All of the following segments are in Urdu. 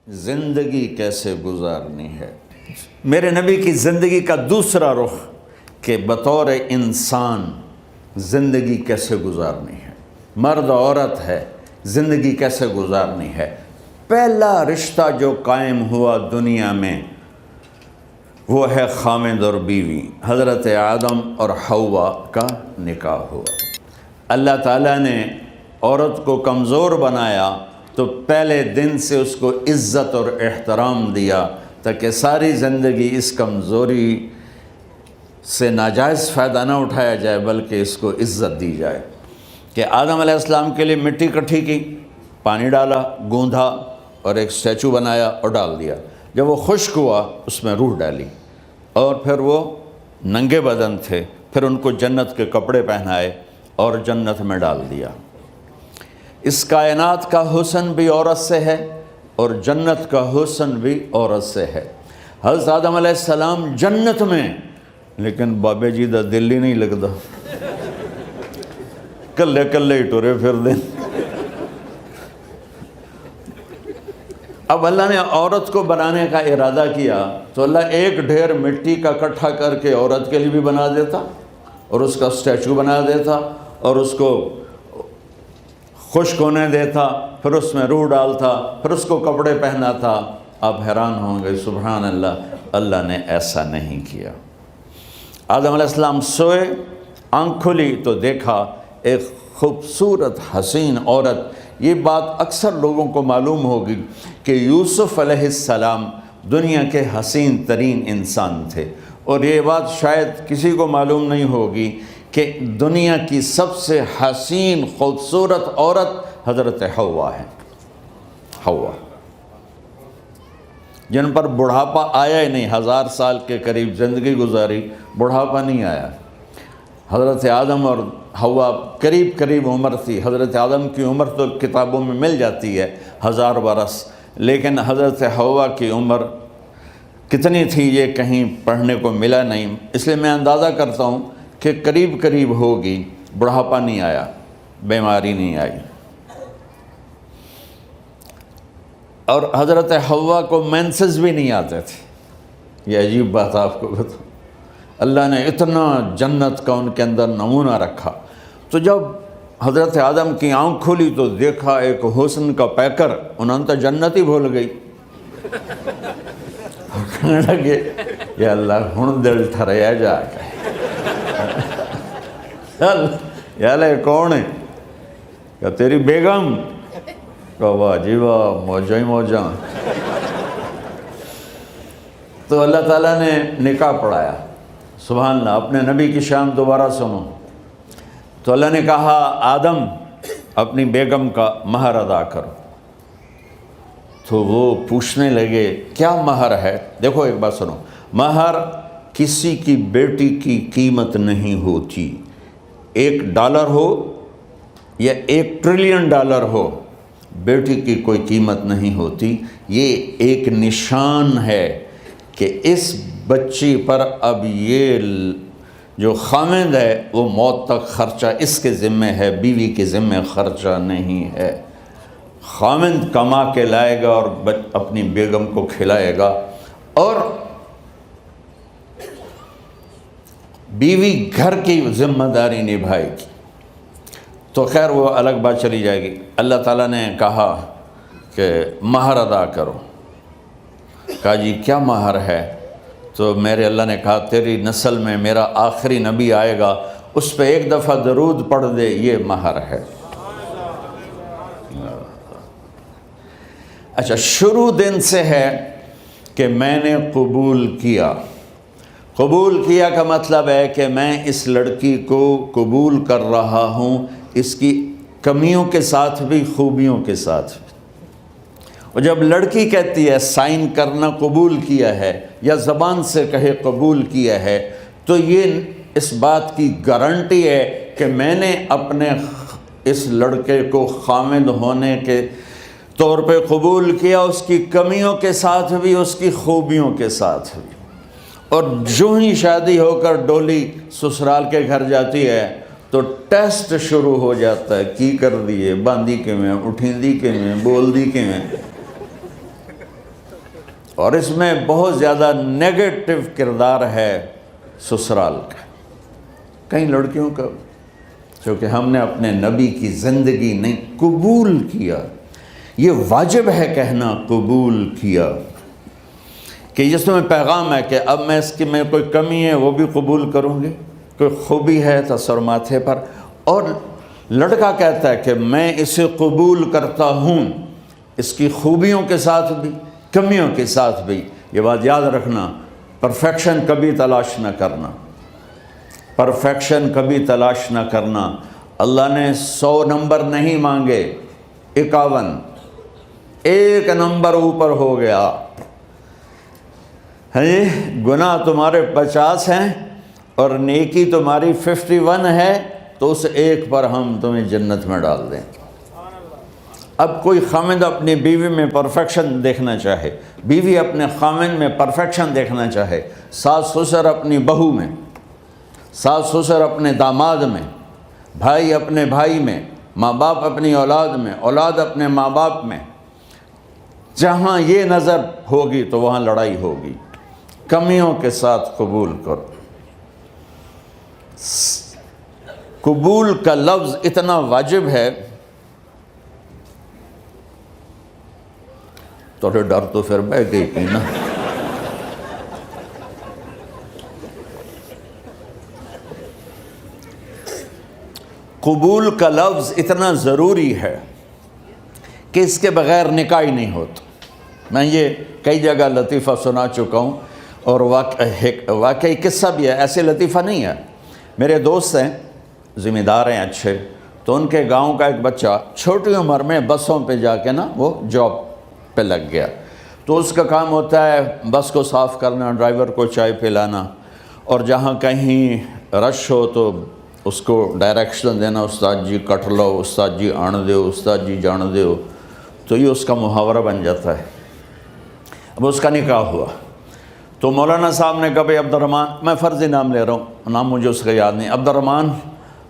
زندگی کیسے گزارنی ہے۔ میرے نبی کی زندگی کا دوسرا رخ کہ بطور انسان زندگی کیسے گزارنی ہے، مرد عورت ہے، زندگی کیسے گزارنی ہے۔ پہلا رشتہ جو قائم ہوا دنیا میں وہ ہے خامد اور بیوی، حضرت آدم اور حوا کا نکاح ہوا۔ اللہ تعالیٰ نے عورت کو کمزور بنایا تو پہلے دن سے اس کو عزت اور احترام دیا تاکہ ساری زندگی اس کمزوری سے ناجائز فائدہ نہ اٹھایا جائے بلکہ اس کو عزت دی جائے۔ کہ آدم علیہ السلام کے لیے مٹی اکٹھی کی، پانی ڈالا، گوندھا اور ایک اسٹیچو بنایا اور ڈال دیا۔ جب وہ خشک ہوا اس میں روح ڈالی اور پھر وہ ننگے بدن تھے، پھر ان کو جنت کے کپڑے پہنائے اور جنت میں ڈال دیا۔ اس کائنات کا حسن بھی عورت سے ہے اور جنت کا حسن بھی عورت سے ہے۔ حضرت آدم علیہ السلام جنت میں، لیکن بابے جی دا دل ہی نہیں لگتا، کلے کلے ہی ٹرے پھر دیں۔ اب اللہ نے عورت کو بنانے کا ارادہ کیا تو اللہ ایک ڈھیر مٹی کا اکٹھا کر کے عورت کے لیے بھی بنا دیتا اور اس کا اسٹیچو بنا دیتا اور اس کو خشک ہونے دیتا، پھر اس میں روح ڈالتا، پھر اس کو کپڑے پہناتا۔ آپ حیران ہوں گے، سبحان اللہ، اللہ نے ایسا نہیں کیا۔ آدم علیہ السلام سوئے، آنکھ کھلی تو دیکھا ایک خوبصورت حسین عورت۔ یہ بات اکثر لوگوں کو معلوم ہوگی کہ یوسف علیہ السلام دنیا کے حسین ترین انسان تھے، اور یہ بات شاید کسی کو معلوم نہیں ہوگی کہ دنیا کی سب سے حسین خوبصورت عورت حضرت حوا ہے۔ حوا جن پر بڑھاپا آیا ہی نہیں، 1000 سال کے قریب زندگی گزاری، بڑھاپا نہیں آیا۔ حضرت آدم اور حوا قریب قریب عمر تھی۔ حضرت آدم کی عمر تو کتابوں میں مل جاتی ہے 1000 برس، لیکن حضرت حوا کی عمر کتنی تھی یہ کہیں پڑھنے کو ملا نہیں، اس لیے میں اندازہ کرتا ہوں کہ قریب قریب ہوگی۔ بڑھاپا نہیں آیا، بیماری نہیں آئی۔ اور حضرت حوا کو مینسز بھی نہیں آتے تھے۔ یہ عجیب بات آپ کو بتاؤں، اللہ نے اتنا جنت کا ان کے اندر نمونہ رکھا۔ تو جب حضرت آدم کی آنکھ کھلی تو دیکھا ایک حسن کا پیکر، انہوں نے تو جنت ہی بھول گئی۔ کہنے لگے یا اللہ ہن دل ٹھریا جا کے، یا اللہ کون ہے؟ کہ تیری بیگم۔ کہ واہ جی واہ، موجاں ہی موجاں۔ تو اللہ تعالیٰ نے نکاح پڑھایا۔ سبحان اللہ، اپنے نبی کی شان دوبارہ سنو۔ تو اللہ نے کہا آدم اپنی بیگم کا مہر ادا کرو۔ تو وہ پوچھنے لگے کیا مہر ہے؟ دیکھو ایک بات سنو، مہر کسی کی بیٹی کی قیمت نہیں ہوتی۔ $1 ہو یا $1 ٹریلین ہو، بیٹی کی کوئی قیمت نہیں ہوتی۔ یہ ایک نشان ہے کہ اس بچی پر اب یہ جو خامند ہے وہ موت تک خرچہ اس کے ذمہ ہے، بیوی کے ذمہ خرچہ نہیں ہے۔ خامند کما کے لائے گا اور اپنی بیگم کو کھلائے گا، اور بیوی گھر کی ذمہ داری نبھائے گی۔ تو خیر وہ الگ بات چلی جائے گی۔ اللہ تعالیٰ نے کہا کہ مہر ادا کرو۔ کہا جی کیا مہر ہے؟ تو میرے اللہ نے کہا تیری نسل میں میرا آخری نبی آئے گا، اس پہ ایک دفعہ درود پڑھ دے، یہ مہر ہے۔ اچھا، شروع دن سے ہے کہ میں نے قبول کیا۔ قبول کیا کا مطلب ہے کہ میں اس لڑکی کو قبول کر رہا ہوں، اس کی کمیوں کے ساتھ بھی خوبیوں کے ساتھ بھی۔ اور جب لڑکی کہتی ہے سائن کرنا قبول کیا ہے، یا زبان سے کہے قبول کیا ہے، تو یہ اس بات کی گارنٹی ہے کہ میں نے اپنے اس لڑکے کو خامد ہونے کے طور پہ قبول کیا، اس کی کمیوں کے ساتھ بھی، اس کی خوبیوں کے ساتھ بھی۔ اور جو ہی شادی ہو کر ڈولی سسرال کے گھر جاتی ہے تو ٹیسٹ شروع ہو جاتا ہے، کی کر دیے، باندھی کے میں، اٹھیں دی کے میں، بول دی کے میں۔ اور اس میں بہت زیادہ نیگیٹو کردار ہے سسرال کا، کئی لڑکیوں کا، کیونکہ ہم نے اپنے نبی کی زندگی نہیں قبول کیا۔ یہ واجب ہے کہنا قبول کیا، کہ جس میں پیغام ہے کہ اب میں اس کی میں کوئی کمی ہے وہ بھی قبول کروں گی، کوئی خوبی ہے تو سر ماتھے پر، اور لڑکا کہتا ہے کہ میں اسے قبول کرتا ہوں، اس کی خوبیوں کے ساتھ بھی کمیوں کے ساتھ بھی۔ یہ بات یاد رکھنا، پرفیکشن کبھی تلاش نہ کرنا، پرفیکشن کبھی تلاش نہ کرنا۔ اللہ نے 100 نمبر نہیں مانگے، 51، ایک نمبر اوپر ہو گیا۔ گناہ تمہارے 50 ہیں اور نیکی تمہاری 51 ہے، تو اس ایک پر ہم تمہیں جنت میں ڈال دیں۔ اب کوئی خامند اپنی بیوی میں پرفیکشن دیکھنا چاہے، بیوی اپنے خامند میں پرفیکشن دیکھنا چاہے، ساس سسر اپنی بہو میں، ساس سسر اپنے داماد میں، بھائی اپنے بھائی میں، ماں باپ اپنی اولاد میں، اولاد اپنے ماں باپ میں، جہاں یہ نظر ہوگی تو وہاں لڑائی ہوگی۔ کمیوں کے ساتھ قبول کرو۔ قبول کا لفظ اتنا واجب ہے، تو ڈر تو پھر بہ گئی تھی نا۔ قبول کا لفظ اتنا ضروری ہے کہ اس کے بغیر نکاح ہی نہیں ہوتا۔ میں یہ کئی جگہ لطیفہ سنا چکا ہوں، اور واقعی قصہ بھی ہے، ایسے لطیفہ نہیں ہے۔ میرے دوست ہیں، ذمہ دار ہیں اچھے، تو ان کے گاؤں کا ایک بچہ چھوٹی عمر میں بسوں پہ جا کے نا وہ جاب پہ لگ گیا، تو اس کا کام ہوتا ہے بس کو صاف کرنا، ڈرائیور کو چائے پلانا، اور جہاں کہیں رش ہو تو اس کو ڈائریکشن دینا، استاد جی کٹ لو، استاد جی آن دیو، استاد جی جان دیو، تو یہ اس کا محاورہ بن جاتا ہے۔ اب اس کا نکاح ہوا تو مولانا صاحب نے کہا بھائی عبد الرحمن، میں فرضی نام لے رہا ہوں، نام مجھے اس کا یاد نہیں، عبد الرحمن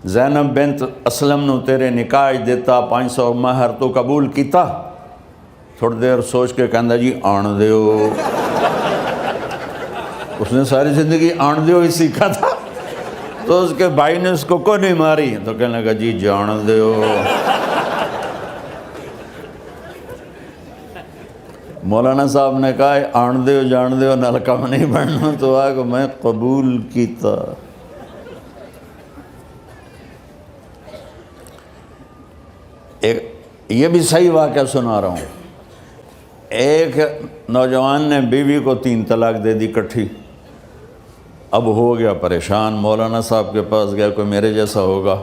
زینب بنت اسلم نو تیرے نکاح دیتا 500 مہر تو قبول کیتا؟ تھوڑی دیر سوچ کے کہندا جی آن دیو۔ اس نے ساری زندگی آن دیو ہی سیکھا تھا، تو اس کے بھائی نے اس کو کوئی نہیں ماری، تو کہنے لگا جی جان دیو۔ مولانا صاحب نے کہا آن دیو جان دیو نال کم نہیں بننا، تو آگا میں قبول کیتا۔ یہ بھی صحیح واقعہ سنا رہا ہوں۔ ایک نوجوان نے بیوی کو 3 طلاق دے دی کٹھی، اب ہو گیا پریشان، مولانا صاحب کے پاس گیا، کوئی میرے جیسا ہوگا،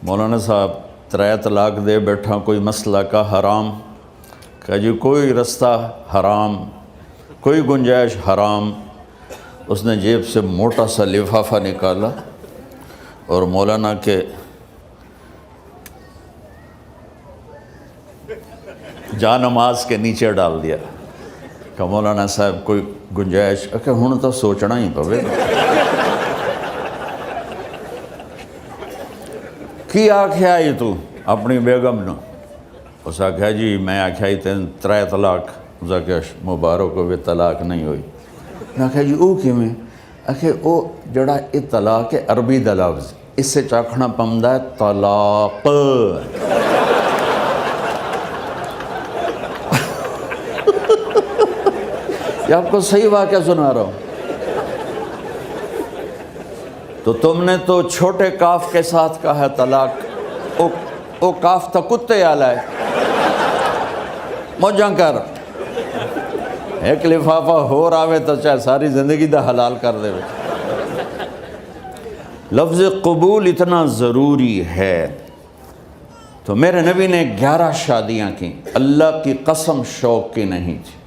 مولانا صاحب 3 طلاق دے بیٹھا، کوئی مسئلہ کا حرام؟ کہا جی کوئی رستہ حرام، کوئی گنجائش حرام۔ اس نے جیب سے موٹا سا لفافہ نکالا اور مولانا کے جا نماز کے نیچے ڈال دیا، کہ مولانا صاحب کوئی گنجائش؟ کہ ہن تو سوچنا ہی پوے کی آکھیا ہی تو اپنی بیگم نو؟ اس آکھیا جی میں آکھیا ہی 3 طلاق، اس آکھیا مبارک ہوئے طلاق نہیں ہوئی۔ میں آکھیا جی او کیویں؟ آکھے او جڑا یہ طلاق ہے عربی دا لفظ، اس سے چاکھنا پمدا ہے طلاق۔ یہ آپ کو صحیح واقعہ سنا رہا ہوں۔ تو تم نے تو چھوٹے کاف کے ساتھ کہا ہے طلاق، او کاف تا کتے آلا ہے، موجاں کر، ایک لفافہ ہو راوے تو چاہے ساری زندگی دا حلال کر دے۔ لفظ قبول اتنا ضروری ہے۔ تو میرے نبی نے 11 شادیاں کی، اللہ کی قسم شوق کی نہیں تھی۔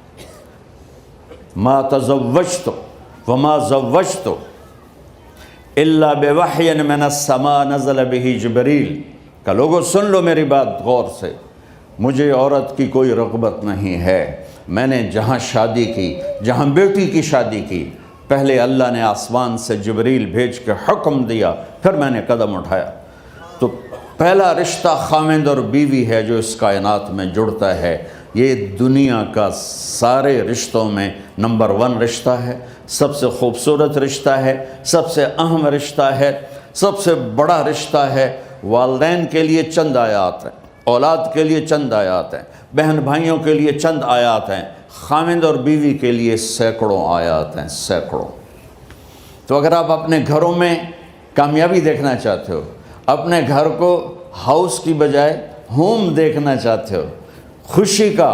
ما تزوجت وما زوجت الا بوحی من السماء نزل به جبریل، کہ لوگوں سن لو میری بات غور سے، مجھے عورت کی کوئی رغبت نہیں ہے، میں نے جہاں شادی کی، جہاں بیٹی کی شادی کی، پہلے اللہ نے آسمان سے جبریل بھیج کے حکم دیا، پھر میں نے قدم اٹھایا۔ تو پہلا رشتہ خامند اور بیوی ہے جو اس کائنات میں جڑتا ہے، یہ دنیا کا سارے رشتوں میں نمبر 1 رشتہ ہے، سب سے خوبصورت رشتہ ہے، سب سے اہم رشتہ ہے، سب سے بڑا رشتہ ہے۔ والدین کے لیے چند آیات ہیں، اولاد کے لیے چند آیات ہیں، بہن بھائیوں کے لیے چند آیات ہیں، خاوند اور بیوی کے لیے سینکڑوں آیات ہیں، سینکڑوں۔ تو اگر آپ اپنے گھروں میں کامیابی دیکھنا چاہتے ہو، اپنے گھر کو ہاؤس کی بجائے ہوم دیکھنا چاہتے ہو، خوشی کا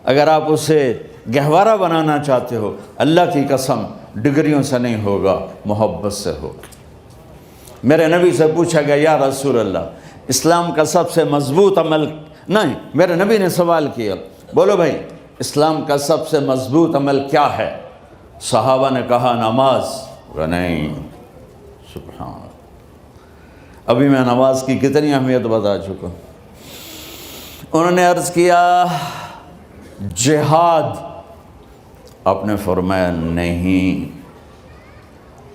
اگر آپ اسے گہوارہ بنانا چاہتے ہو، اللہ کی قسم ڈگریوں سے نہیں ہوگا، محبت سے ہوگا۔ میرے نبی سے پوچھا گیا یا رسول اللہ اسلام کا سب سے مضبوط عمل، نہیں، میرے نبی نے سوال کیا، بولو بھائی اسلام کا سب سے مضبوط عمل کیا ہے؟ صحابہ نے کہا نماز۔ نہیں، سبحان اللہ، ابھی میں نماز کی کتنی اہمیت بتا چکا۔ انہوں نے عرض کیا جہاد، آپ نے فرمایا نہیں۔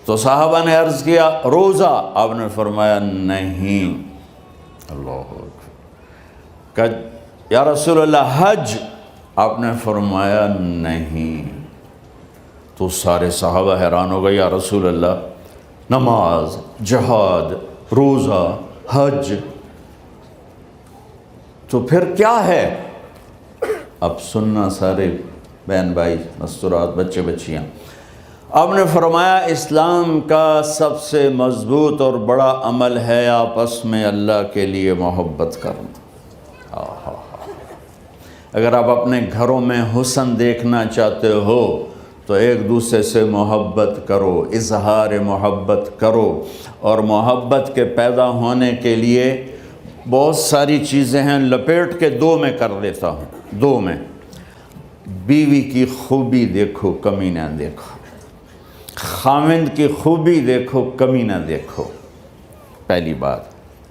تو صحابہ نے عرض کیا روزہ، آپ نے فرمایا نہیں۔ اللہ اکبر۔ کہ یا رسول اللہ حج، آپ نے فرمایا نہیں۔ تو سارے صحابہ حیران ہو گئے، یا رسول اللہ نماز، جہاد، روزہ، حج، تو پھر کیا ہے؟ اب سننا سارے بہن بھائی، مستورات، بچے بچیاں، آپ نے فرمایا اسلام کا سب سے مضبوط اور بڑا عمل ہے آپس میں اللہ کے لیے محبت کرنا۔ اگر آپ اپنے گھروں میں حسن دیکھنا چاہتے ہو تو ایک دوسرے سے محبت کرو، اظہار محبت کرو، اور محبت کے پیدا ہونے کے لیے بہت ساری چیزیں ہیں، لپیٹ کے 2 میں کر لیتا ہوں، 2 میں۔ بیوی کی خوبی دیکھو، کمی نہ دیکھو، خاوند کی خوبی دیکھو، کمی نہ دیکھو، پہلی بات۔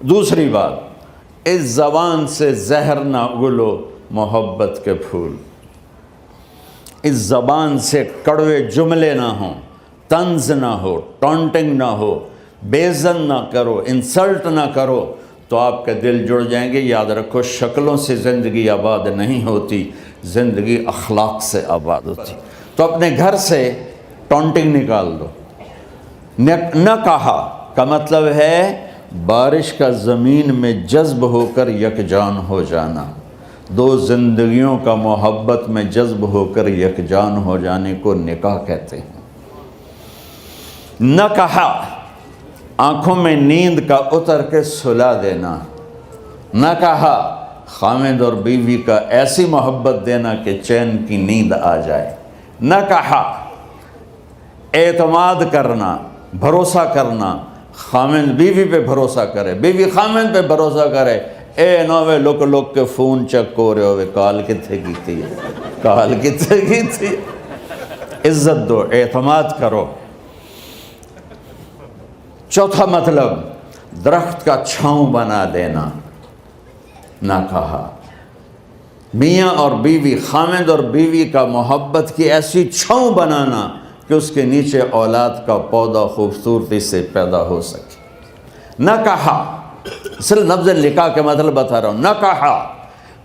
دوسری بات، اس زبان سے زہر نہ اگلو محبت کے پھول، اس زبان سے کڑوے جملے نہ ہوں، طنز نہ ہو، ٹانٹنگ نہ ہو، بےعزت نہ کرو، انسلٹ نہ کرو، تو آپ کے دل جڑ جائیں گے۔ یاد رکھو شکلوں سے زندگی آباد نہیں ہوتی، زندگی اخلاق سے آباد ہوتی۔ تو اپنے گھر سے ٹانٹنگ نکال دو۔ نہ کہا کا مطلب ہے بارش کا زمین میں جذب ہو کر یکجان ہو جانا، 2 زندگیوں کا محبت میں جذب ہو کر یکجان ہو جانے کو نکاح کہتے ہیں۔ نہ کہا آنکھوں میں نیند کا اتر کے سلا دینا، نہ کہا خاوند اور بیوی کا ایسی محبت دینا کہ چین کی نیند آ جائے، نہ کہا اعتماد کرنا، بھروسہ کرنا، خاوند بیوی پہ بھروسہ کرے، بیوی خاوند پہ بھروسہ کرے۔ اے نوے لوک کے فون چیک ہو رہے ہوئے، کال کتنے کی تھی، کال کتنے کی تھی۔ عزت دو، اعتماد کرو۔ چوتھا مطلب درخت کا چھاؤں بنا دینا، نہ کہا میاں اور بیوی، خاوند اور بیوی کا محبت کی ایسی چھاؤں بنانا کہ اس کے نیچے اولاد کا پودا خوبصورتی سے پیدا ہو سکے۔ نہ کہا، صرف لفظ نکاح کے مطلب بتا رہا ہوں، نہ کہا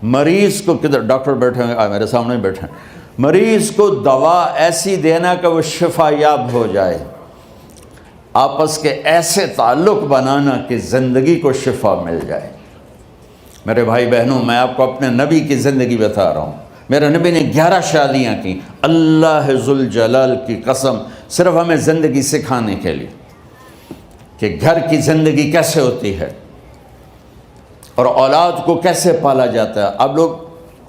مریض کو، کدھر ڈاکٹر بیٹھے ہیں، میرے سامنے بیٹھے ہیں، مریض کو دوا ایسی دینا کہ وہ شفا یاب ہو جائے، آپس کے ایسے تعلق بنانا کہ زندگی کو شفا مل جائے۔ میرے بھائی بہنوں، میں آپ کو اپنے نبی کی زندگی بتا رہا ہوں۔ میرے نبی نے 11 شادیاں کی، اللہ ذوالجلال کی قسم، صرف ہمیں زندگی سکھانے کے لیے کہ گھر کی زندگی کیسے ہوتی ہے اور اولاد کو کیسے پالا جاتا ہے۔ اب لوگ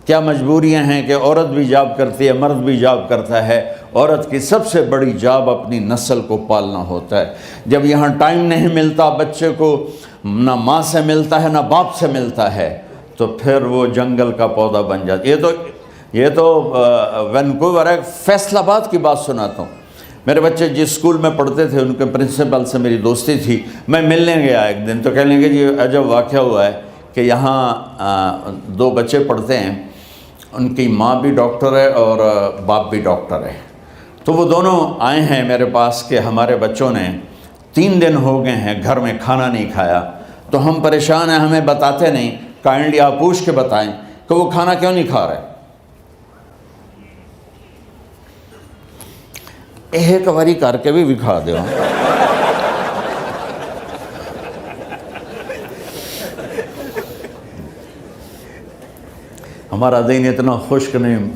کیا مجبوریاں ہیں کہ عورت بھی جاب کرتی ہے، مرد بھی جاب کرتا ہے۔ عورت کی سب سے بڑی جاب اپنی نسل کو پالنا ہوتا ہے۔ جب یہاں ٹائم نہیں ملتا بچے کو، نہ ماں سے ملتا ہے نہ باپ سے ملتا ہے، تو پھر وہ جنگل کا پودا بن جاتا ہے۔ یہ تو وینکوور ہے، فیصل آباد کی بات سناتا ہوں۔ میرے بچے جس اسکول میں پڑھتے تھے ان کے پرنسپل سے میری دوستی تھی، میں ملنے گیا ایک دن، تو کہنے لگے جی عجب واقعہ ہوا ہے کہ یہاں 2 بچے پڑھتے ہیں، ان کی ماں بھی ڈاکٹر ہے اور باپ بھی ڈاکٹر ہے، تو وہ دونوں آئے ہیں میرے پاس کہ ہمارے بچوں نے 3 دن ہو گئے ہیں گھر میں کھانا نہیں کھایا، تو ہم پریشان ہیں، ہمیں بتاتے نہیں، کائنڈلی آپ پوچھ کے بتائیں کہ وہ کھانا کیوں نہیں کھا رہے۔ ایک باری کر کے بھی دکھا دو. ہمارا دین اتنا خشک نہیں،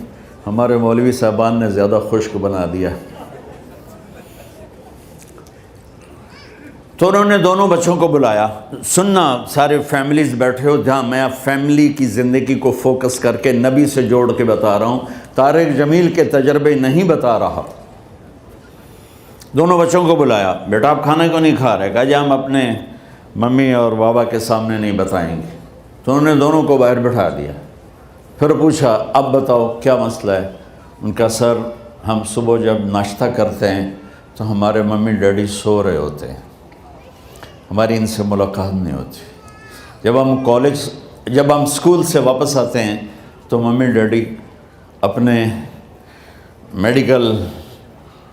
ہمارے مولوی صاحبان نے زیادہ خشک بنا دیا. تو انہوں نے دونوں بچوں کو بلایا. سننا، سارے فیملیز بیٹھے ہو جہاں میں فیملی کی زندگی کو فوکس کر کے نبی سے جوڑ کے بتا رہا ہوں، طارق جمیل کے تجربے نہیں بتا رہا. دونوں بچوں کو بلایا. بیٹا آپ کھانے کو نہیں کھا رہے؟ کہا جی ہم اپنے ممی اور بابا کے سامنے نہیں بتائیں گے. تو انہوں نے دونوں کو باہر بٹھا دیا. پھر پوچھا اب بتاؤ کیا مسئلہ ہے؟ ان کا سر ہم صبح جب ناشتہ کرتے ہیں تو ہمارے ممی ڈیڈی سو رہے ہوتے ہیں، ہماری ان سے ملاقات نہیں ہوتی. جب ہم اسکول سے واپس آتے ہیں تو ممی ڈیڈی اپنے میڈیکل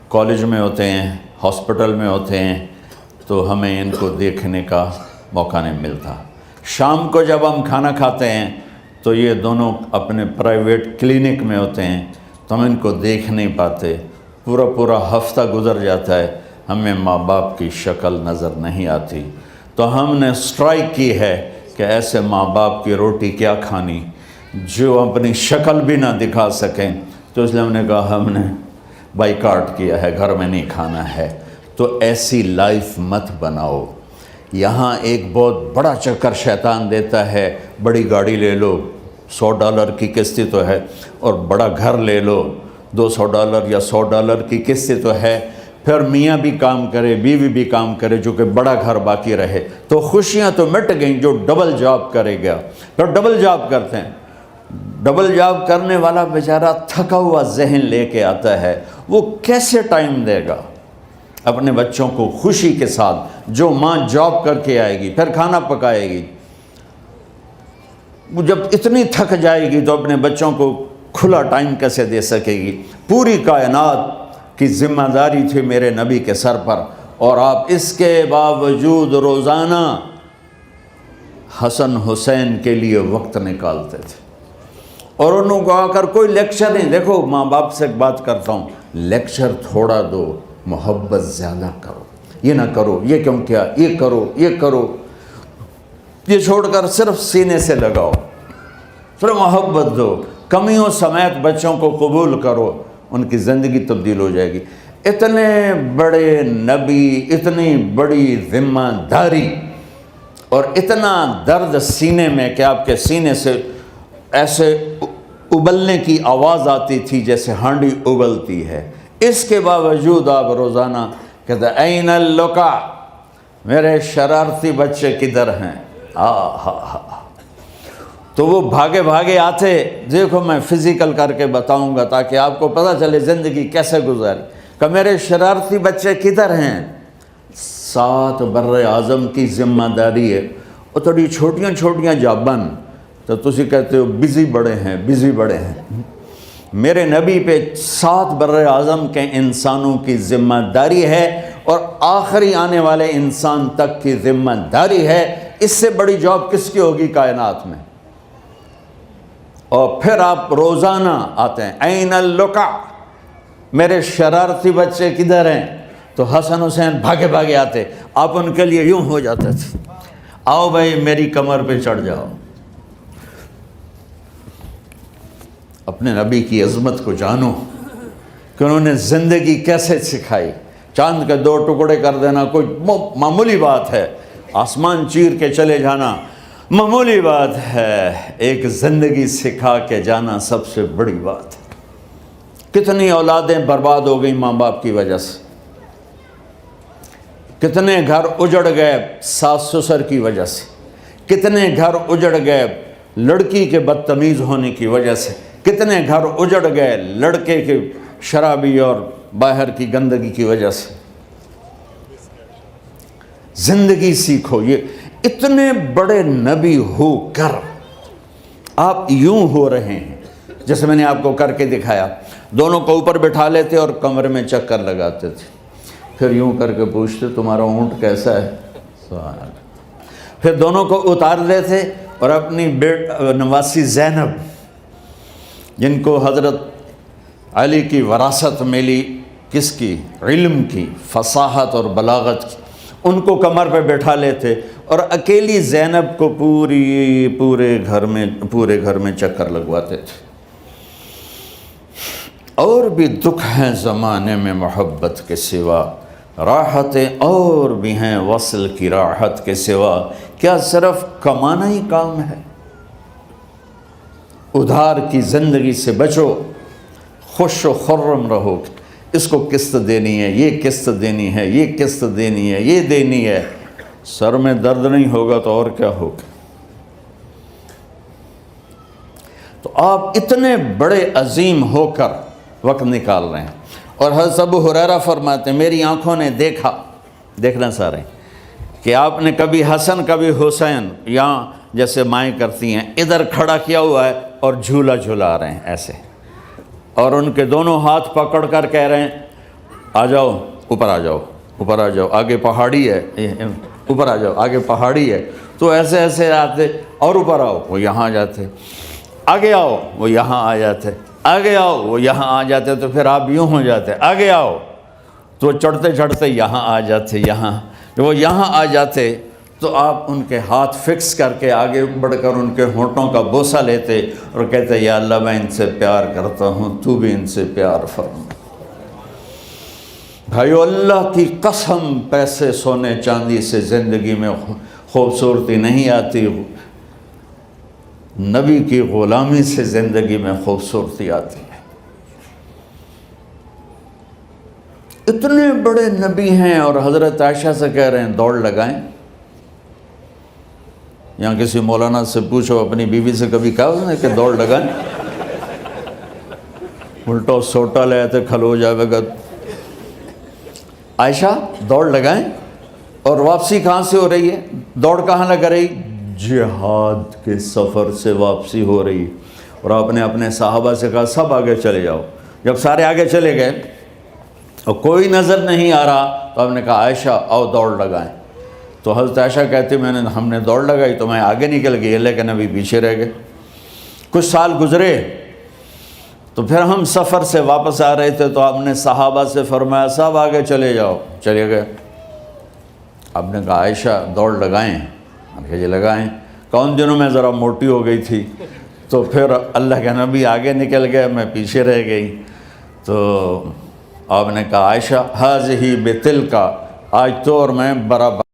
کالج میں ہوتے ہیں، ہاسپٹل میں ہوتے ہیں، تو ہمیں ان کو دیکھنے کا موقع نہیں ملتا. شام کو جب ہم کھانا کھاتے ہیں تو یہ دونوں اپنے پرائیویٹ کلینک میں ہوتے ہیں، تو ہم ان کو دیکھ نہیں پاتے. پورا ہفتہ گزر جاتا ہے، ہمیں ماں باپ کی شکل نظر نہیں آتی. تو ہم نے سٹرائک کی ہے کہ ایسے ماں باپ کی روٹی کیا کھانی جو اپنی شکل بھی نہ دکھا سکیں. تو اس لیے ہم نے کہا ہم نے بائیکاٹ کیا ہے، گھر میں نہیں کھانا ہے. تو ایسی لائف مت بناؤ. یہاں ایک بہت بڑا چکر شیطان دیتا ہے، بڑی گاڑی لے لو، $100 کی قسط تو ہے، اور بڑا گھر لے لو، $200 یا $100 کی قسط تو ہے. پھر میاں بھی کام کرے، بیوی بھی کام کرے، جو کہ بڑا گھر باقی رہے، تو خوشیاں تو مٹ گئیں. جو ڈبل جاب کرے گا، پھر ڈبل جاب کرتے ہیں. ڈبل جاب کرنے والا بیچارہ تھکا ہوا ذہن لے کے آتا ہے، وہ کیسے ٹائم دے گا اپنے بچوں کو خوشی کے ساتھ؟ جو ماں جاب کر کے آئے گی پھر کھانا پکائے گی، وہ جب اتنی تھک جائے گی تو اپنے بچوں کو کھلا ٹائم کیسے دے سکے گی؟ پوری کائنات کی ذمہ داری تھی میرے نبی کے سر پر، اور آپ اس کے باوجود روزانہ حسن حسین کے لیے وقت نکالتے تھے. اور انہوں کو آ کر کوئی لیکچر نہیں. دیکھو ماں باپ سے ایک بات کرتا ہوں، لیکچر تھوڑا دو، محبت زیادہ کرو. یہ نہ کرو، یہ کیوں کیا، یہ کرو، یہ کرو، یہ چھوڑ کر صرف سینے سے لگاؤ، صرف محبت دو. کمیوں سمیت بچوں کو قبول کرو، ان کی زندگی تبدیل ہو جائے گی. اتنے بڑے نبی، اتنی بڑی ذمہ داری، اور اتنا درد سینے میں کہ آپ کے سینے سے ایسے ابلنے کی آواز آتی تھی جیسے ہانڈی ابلتی ہے. اس کے باوجود آپ روزانہ کہتے این اللقا، میرے شرارتی بچے کدھر ہیں؟ تو وہ بھاگے بھاگے آتے. دیکھو میں فزیکل کر کے بتاؤں گا تاکہ آپ کو پتہ چلے زندگی کیسے گزاری. کہ میرے شرارتی بچے کدھر ہیں؟ 7 بر اعظم کی ذمہ داری ہے. اور تھوڑی چھوٹیاں جابن تو تسی کہتے ہو بزی بڑے ہیں، بزی بڑے ہیں. میرے نبی پہ 7 بر اعظم کے انسانوں کی ذمہ داری ہے، اور آخری آنے والے انسان تک کی ذمہ داری ہے. اس سے بڑی جاب کس کی ہوگی کائنات میں؟ اور پھر آپ روزانہ آتے ہیں این اللقا، میرے شرارتی بچے کدھر ہیں؟ تو حسن حسین بھاگے بھاگے آتے. آپ ان کے لیے یوں ہو جاتے تھے، آؤ بھائی میری کمر پہ چڑھ جاؤ. اپنے نبی کی عظمت کو جانو کہ انہوں نے زندگی کیسے سکھائی. چاند کے 2 ٹکڑے کر دینا کوئی معمولی بات ہے، آسمان چیر کے چلے جانا معمولی بات ہے، ایک زندگی سکھا کے جانا سب سے بڑی بات ہے. کتنی اولادیں برباد ہو گئیں ماں باپ کی وجہ سے، کتنے گھر اجڑ گئے ساس سسر کی وجہ سے، کتنے گھر اجڑ گئے لڑکی کے بدتمیز ہونے کی وجہ سے، کتنے گھر اجڑ گئے لڑکے کے شرابی اور باہر کی گندگی کی وجہ سے. زندگی سیکھو. یہ اتنے بڑے نبی ہو کر آپ یوں ہو رہے ہیں جیسے میں نے آپ کو کر کے دکھایا. دونوں کو اوپر بٹھا لیتے اور کمرے میں چکر لگاتے تھے، پھر یوں کر کے پوچھتے تمہارا اونٹ کیسا ہے؟ سوال. پھر دونوں کو اتار لیتے اور اپنی نواسی زینب، جن کو حضرت علی کی وراثت ملی کس کی؟ علم کی، فصاحت اور بلاغت کی، ان کو کمر پہ بٹھا لیتے اور اکیلی زینب کو پورے گھر میں چکر لگواتے تھے۔ اور بھی دکھ ہیں زمانے میں محبت کے سوا، راحتیں اور بھی ہیں وصل کی راحت کے سوا، کیا صرف کمانا ہی کام ہے؟ ادھار کی زندگی سے بچو، خوش و خرم رہو، اس کو قسط دینی ہے، یہ قسط دینی ہے، یہ قسط دینی ہے، یہ دینی ہے، سر میں درد نہیں ہوگا تو اور کیا ہوگا؟ تو آپ اتنے بڑے عظیم ہو کر وقت نکال رہے ہیں، اور حضرت ابو ہریرہ فرماتے ہیں میری آنکھوں نے دیکھنا سارے کہ آپ نے کبھی حسن کبھی حسین یہاں جیسے مائیں کرتی ہیں ادھر کھڑا کیا ہوا ہے اور جھولا جھلا رہے ہیں ایسے، اور ان کے دونوں ہاتھ پکڑ کر کہہ رہے ہیں آ جاؤ اوپر آ جاؤ، اوپر آ جاؤ، آگے پہاڑی ہے، اوپر آ جاؤ، آگے پہاڑی ہے، تو ایسے ایسے آتے، اور اوپر آؤ، وہ یہاں آ جاتے، آگے آؤ، وہ یہاں آ جاتے، آگے آؤ، وہ یہاں آ جاتے، تو پھر آپ یوں ہو جاتے، آگے آؤ، تو چڑھتے چڑھتے یہاں آ جاتے، جب وہ یہاں آ جاتے تو آپ ان کے ہاتھ فکس کر کے آگے بڑھ کر ان کے ہونٹوں کا بوسہ لیتے اور کہتے یا اللہ میں ان سے پیار کرتا ہوں، تو بھی ان سے پیار فرما۔ بھائیو اللہ کی قسم، پیسے سونے چاندی سے زندگی میں خوبصورتی نہیں آتی، نبی کی غلامی سے زندگی میں خوبصورتی آتی ہے۔ اتنے بڑے نبی ہیں اور حضرت عائشہ سے کہہ رہے ہیں دوڑ لگائیں۔ یہاں کسی مولانا سے پوچھو اپنی بیوی سے کبھی کہا اس نے کہ دوڑ لگائیں؟ الٹا سوٹا لے آتے کھلو جاوے گا۔ عائشہ دوڑ لگائیں، اور واپسی کہاں سے ہو رہی ہے؟ دوڑ کہاں لگ رہی؟ جہاد کے سفر سے واپسی ہو رہی، اور آپ نے اپنے صحابہ سے کہا سب آگے چلے جاؤ۔ جب سارے آگے چلے گئے اور کوئی نظر نہیں آ رہا تو آپ نے کہا عائشہ آؤ دوڑ لگائیں، تو حضرت عائشہ کہتی ہم نے دوڑ لگائی تو میں آگے نکل گئی لیکن ابھی پیچھے رہ گئے۔ کچھ سال گزرے تو پھر ہم سفر سے واپس آ رہے تھے تو آپ نے صحابہ سے فرمایا سب آگے چلے جاؤ، چلے گئے۔ آپ نے کہا عائشہ دوڑ لگائیں؟ کہ جی لگائیں۔ کون دنوں میں ذرا موٹی ہو گئی تھی تو پھر اللہ کے نبی آگے نکل گئے، میں پیچھے رہ گئی، تو آپ نے کہا عائشہ ہاذہ بتلک، آج تو اور میں برابر